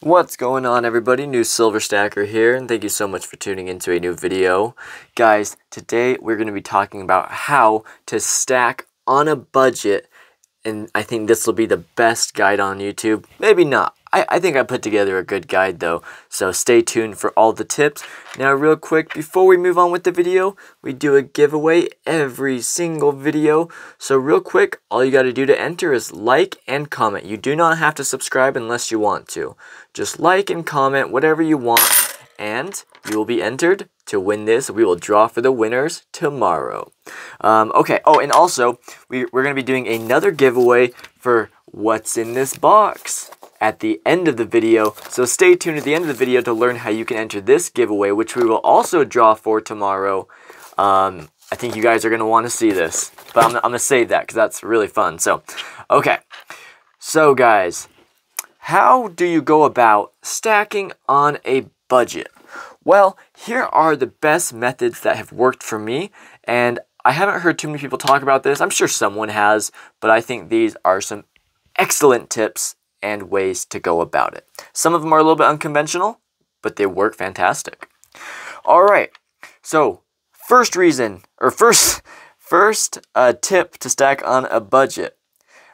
What's going on, everybody? New Silver Stacker here, and thank you so much for tuning into a new video. Guys, today we're going to be talking about how to stack on a budget, and I think this will be the best guide on YouTube. Maybe not. I think I put together a good guide though, so stay tuned for all the tips. Now real quick, before we move on with the video, we do a giveaway every single video. So real quick, all you got to do to enter is like and comment. You do not have to subscribe unless you want to. Just like and comment whatever you want, and you will be entered to win this. We will draw for the winners tomorrow. Okay, oh, and also, we're going to be doing another giveaway for what's in this box at the end of the video. So stay tuned at the end of the video to learn how you can enter this giveaway, which we will also draw for tomorrow. I think you guys are going to want to see this, but I'm going to save that because that's really fun. So, okay. So, guys, how do you go about stacking on a budget? Well, here are the best methods that have worked for me, and I haven't heard too many people talk about this. I'm sure someone has, but I think these are some excellent tips and ways to go about it. Some of them are a little bit unconventional, but they work fantastic. All right, so first tip to stack on a budget.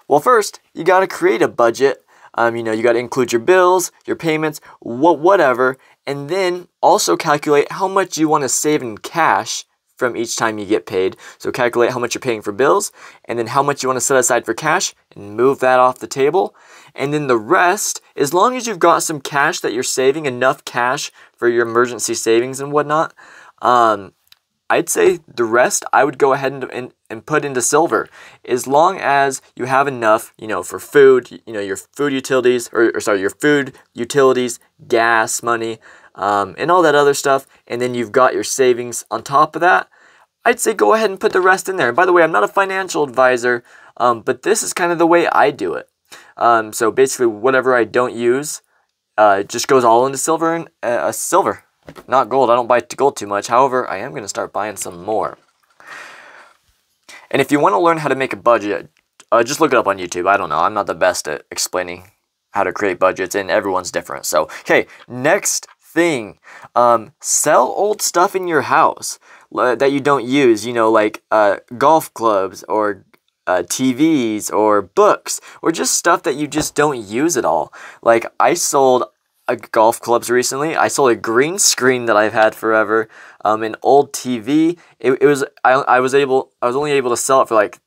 Well, first, you got to create a budget. You got to include your bills, your payments, whatever, and then also calculate how much you want to save in cash from each time you get paid. So calculate how much you're paying for bills, and then how much you want to set aside for cash, and move that off the table. And then the rest, as long as you've got some cash that you're saving, enough cash for your emergency savings and whatnot, I'd say the rest I would go ahead and put into silver. As long as you have enough, for food, your food utilities, your food utilities, gas money, and all that other stuff, and then you've got your savings on top of that, I'd say go ahead and put the rest in there. And by the way, I'm not a financial advisor, but this is kind of the way I do it. So basically, whatever I don't use, just goes all into silver and silver. Not gold. I don't buy gold too much. However, I am going to start buying some more. And if you want to learn how to make a budget, just look it up on YouTube. I don't know. I'm not the best at explaining how to create budgets, and everyone's different. So, okay, next thing. Sell old stuff in your house that you don't use, like golf clubs or TVs or books, or just stuff that you just don't use at all. Like, I sold golf clubs recently. I sold a green screen that I've had forever, an old TV. I was only able to sell it for like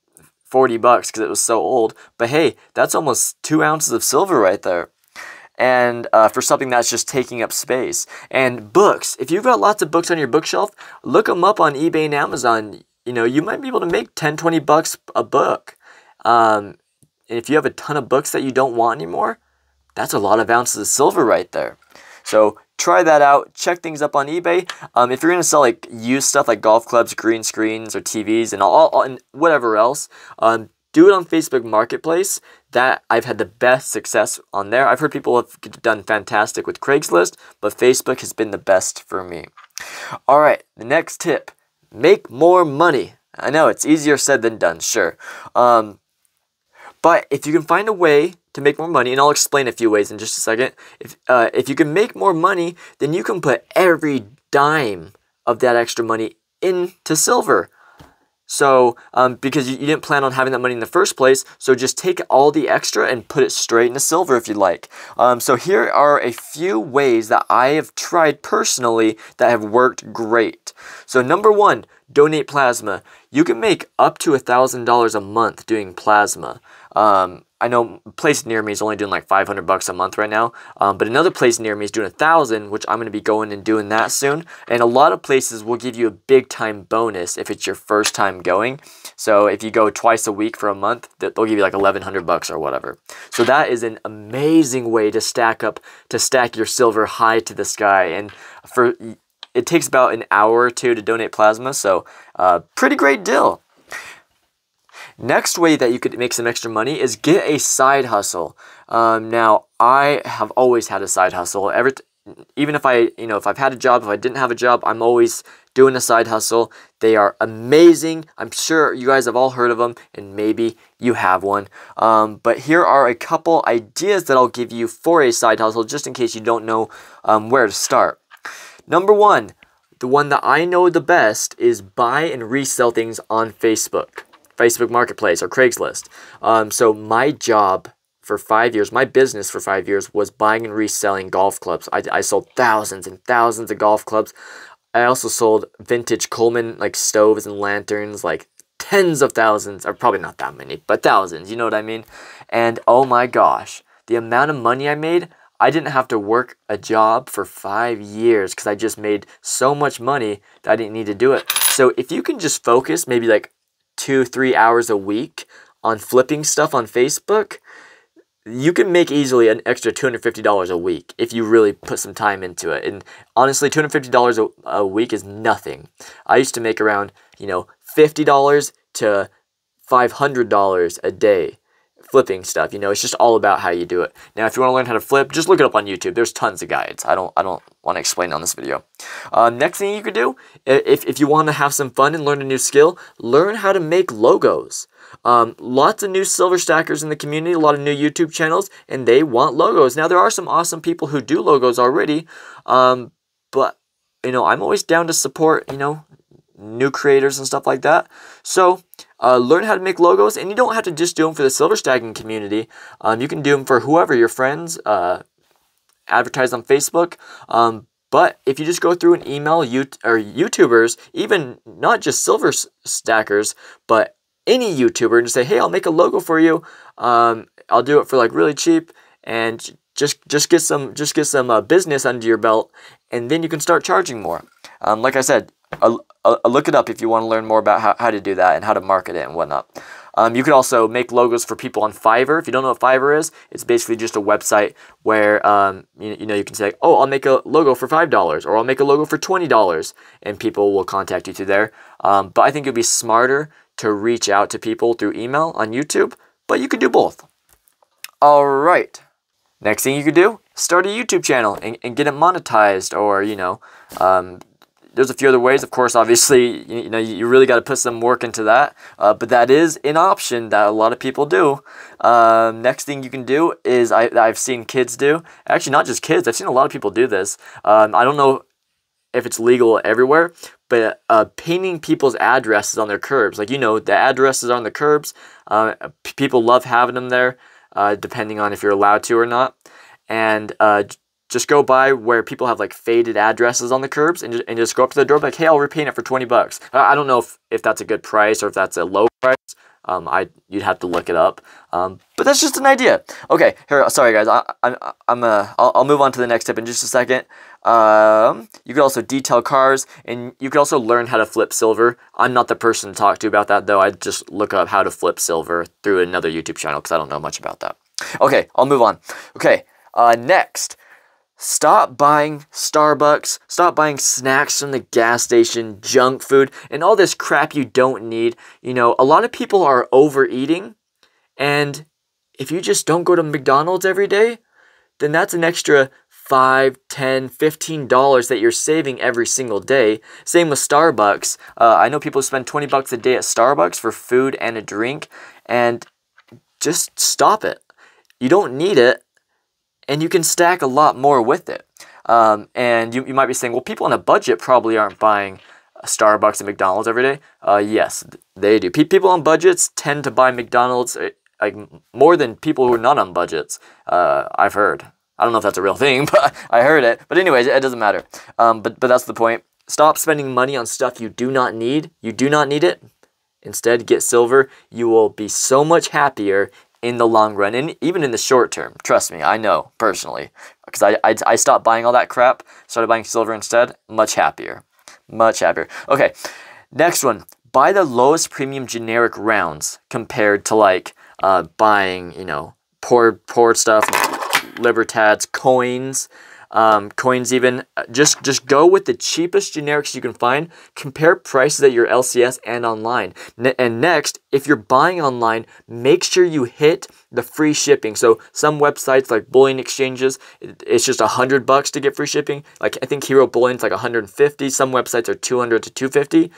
$40 because it was so old. But hey, that's almost 2 ounces of silver right there. And for something that's just taking up space. And books. If you've got lots of books on your bookshelf, look them up on eBay and Amazon. You might be able to make $10-20 a book. And if you have a ton of books that you don't want anymore, that's a lot of ounces of silver right there. So try that out. Check things up on eBay. If you're going to sell like used stuff like golf clubs, green screens, or TVs, and and whatever else, do it on Facebook Marketplace. That I've had the best success on there. I've heard people have done fantastic with Craigslist, but Facebook has been the best for me. All right, the next tip: make more money. I know it's easier said than done, sure. But if you can find a way to make more money, and I'll explain a few ways in just a second. If you can make more money, then you can put every dime of that extra money into silver. So, because you didn't plan on having that money in the first place, so just take all the extra and put it straight into silver if you'd like. So here are a few ways that I have tried personally that have worked great. So number one, donate plasma. You can make up to $1,000 a month doing plasma. I know a place near me is only doing like $500 a month right now, but another place near me is doing $1,000, which I'm going to be going and doing that soon. And a lot of places will give you a big time bonus if it's your first time going. So if you go twice a week for a month, they'll give you like $1,100 or whatever. So that is an amazing way to stack your silver high to the sky. And it takes about an hour or two to donate plasma, so pretty great deal. Next way that you could make some extra money is get a side hustle. Now, I have always had a side hustle. even if if I've had a job, if I didn't have a job, I'm always doing a side hustle. They are amazing. I'm sure you guys have all heard of them, and maybe you have one. But here are a couple ideas that I'll give you for a side hustle, just in case you don't know where to start. Number one, the one that I know the best is buy and resell things on Facebook Marketplace or Craigslist. So my job for 5 years, my business for 5 years was buying and reselling golf clubs. I sold thousands and thousands of golf clubs. I also sold vintage Coleman like stoves and lanterns, like tens of thousands, or probably not that many, but thousands, you know what I mean? And oh my gosh, the amount of money I made, I didn't have to work a job for 5 years because I just made so much money that I didn't need to do it. So if you can just focus maybe like 2-3 hours a week on flipping stuff on Facebook, you can make easily an extra $250 a week if you really put some time into it. And honestly, $250 a week is nothing. I used to make around, $50 to $500 a day flipping stuff. It's just all about how you do it. Now, if you want to learn how to flip, just look it up on YouTube. There's tons of guides. I don't want to explain on this video. Next thing you could do, if you want to have some fun and learn a new skill, learn how to make logos. Lots of new silver stackers in the community, a lot of new YouTube channels, and they want logos. Now, there are some awesome people who do logos already, but, I'm always down to support, new creators and stuff like that. So, learn how to make logos, and you don't have to just do them for the silver stacking community. You can do them for whoever, your friends, advertise on Facebook. But if you just go through and email YouTubers, even not just silver stackers, but any YouTuber, and just say, hey, I'll make a logo for you. I'll do it for like really cheap, and just get some business under your belt, and then you can start charging more. Like I said, look it up if you want to learn more about how to do that and how to market it and whatnot. You could also make logos for people on Fiverr. If you don't know what Fiverr is, it's basically just a website where you can say, oh, I'll make a logo for $5, or I'll make a logo for $20, and people will contact you through there. But I think it'd be smarter to reach out to people through email on YouTube, but you could do both. All right. Next thing you could do, start a YouTube channel and get it monetized, or, there's a few other ways. Of course, obviously, you really got to put some work into that, but that is an option that a lot of people do. Next thing you can do is I've seen kids do, actually not just kids, I've seen a lot of people do this. I don't know if it's legal everywhere, but painting people's addresses on their curbs. Like, the addresses on the curbs, people love having them there, depending on if you're allowed to or not. And just go by where people have like faded addresses on the curbs, and just go up to the door, like, hey, I'll repaint it for $20. I don't know if that's a good price or if that's a low price. You'd have to look it up. But that's just an idea. Okay, here. Sorry guys. I'll move on to the next tip in just a second. You could also detail cars, and you could also learn how to flip silver. I'm not the person to talk to about that, though. I just look up how to flip silver through another YouTube channel because I don't know much about that. Okay, I'll move on. Okay, next. Stop buying Starbucks, stop buying snacks from the gas station, junk food, and all this crap you don't need. A lot of people are overeating, and if you just don't go to McDonald's every day, then that's an extra $5, $10, $15 that you're saving every single day. Same with Starbucks. I know people spend $20 a day at Starbucks for food and a drink, and just stop it. You don't need it. And you can stack a lot more with it. And you might be saying, well, people on a budget probably aren't buying Starbucks and McDonald's every day. Yes, they do. People on budgets tend to buy McDonald's like more than people who are not on budgets. I've heard. I don't know if that's a real thing, but I heard it. But anyways, it doesn't matter. But that's the point. Stop spending money on stuff you do not need. You do not need it. Instead, get silver. You will be so much happier in the long run, and even in the short term. Trust me, I know personally, because I stopped buying all that crap, started buying silver instead. Much happier. Much happier. Okay, next one. Buy the lowest premium generic rounds compared to like buying, poured stuff, Libertads, coins. coins even. Just go with the cheapest generics you can find. Compare prices at your LCS and online. And next, if you're buying online, make sure you hit the free shipping. So some websites like bullion exchanges, it's just $100 to get free shipping. Like I think Hero Bullion's like 150. Some websites are 200 to 250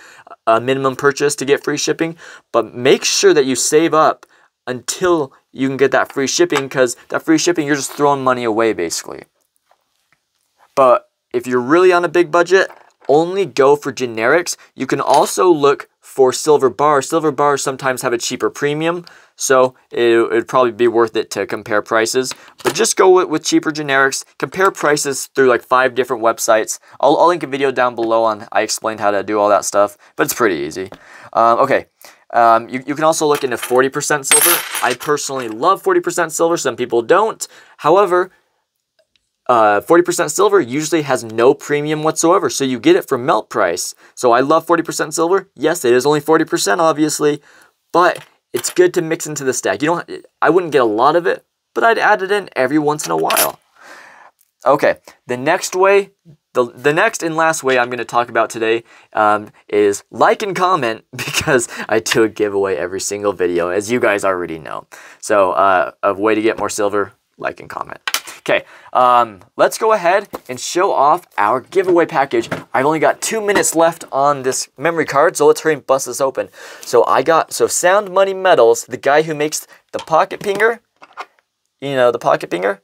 minimum purchase to get free shipping. But make sure that you save up until you can get that free shipping, because that free shipping, you're just throwing money away basically. But if you're really on a big budget, only go for generics. You can also look for silver bars. Silver bars sometimes have a cheaper premium, so it'd probably be worth it to compare prices. But just go with cheaper generics. Compare prices through like 5 different websites. I'll link a video down below on I explained how to do all that stuff, but it's pretty easy. Okay. You can also look into 40% silver. I personally love 40% silver. Some people don't. However, 40% silver usually has no premium whatsoever, so you get it for melt price. So I love 40% silver. Yes, it is only 40%, obviously, but it's good to mix into the stack. I wouldn't get a lot of it, but I'd add it in every once in a while. Okay, the next way, the next and last way I'm going to talk about today is like and comment, because I do a giveaway every single video, as you guys already know. So a way to get more silver, like and comment. Okay, let's go ahead and show off our giveaway package. I've only got 2 minutes left on this memory card, so let's hurry and bust this open. So Sound Money Metals, the guy who makes the pocket pinger, you know, the pocket pinger,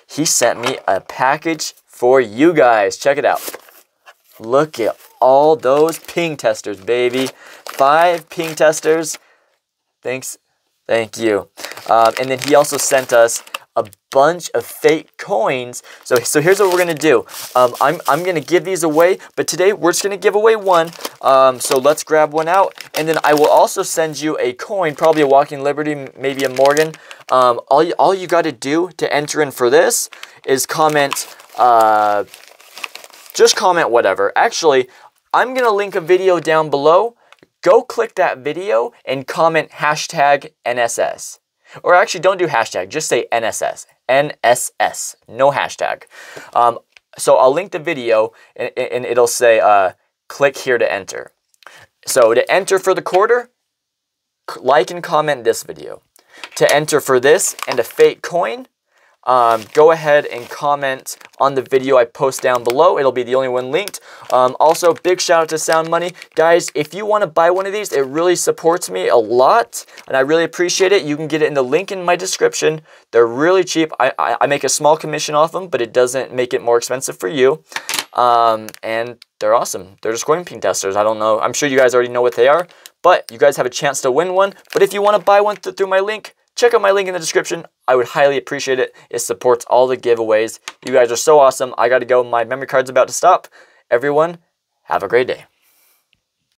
he sent me a package for you guys. Check it out. Look at all those ping testers, baby. 5 ping testers. Thanks. Thank you. And then he also sent us a bunch of fake coins. So here's what we're gonna do. I'm gonna give these away, but today we're just gonna give away one. So let's grab one out, and then I will also send you a coin, probably a Walking Liberty, maybe a Morgan. All you got to do to enter in for this is comment. Just comment whatever. Actually, I'm gonna link a video down below. Go click that video and comment hashtag N.S.S. Or actually, don't do hashtag, just say N.S.S. N.S.S. No hashtag. So I'll link the video, and it'll say, click here to enter. So to enter for the quarter, like and comment this video. To enter for this and a fake coin, go ahead and comment on the video I post down below. It'll be the only one linked. Also, big shout out to Sound Money. Guys, if you want to buy one of these, it really supports me a lot, and I really appreciate it. You can get it in the link in my description. They're really cheap. I make a small commission off them, but it doesn't make it more expensive for you. And they're awesome. They're just coin ping testers. I don't know. I'm sure you guys already know what they are, but you guys have a chance to win one. But if you want to buy one through my link, check out my link in the description. I would highly appreciate it. It supports all the giveaways. You guys are so awesome. I got to go. My memory card's about to stop. Everyone, have a great day.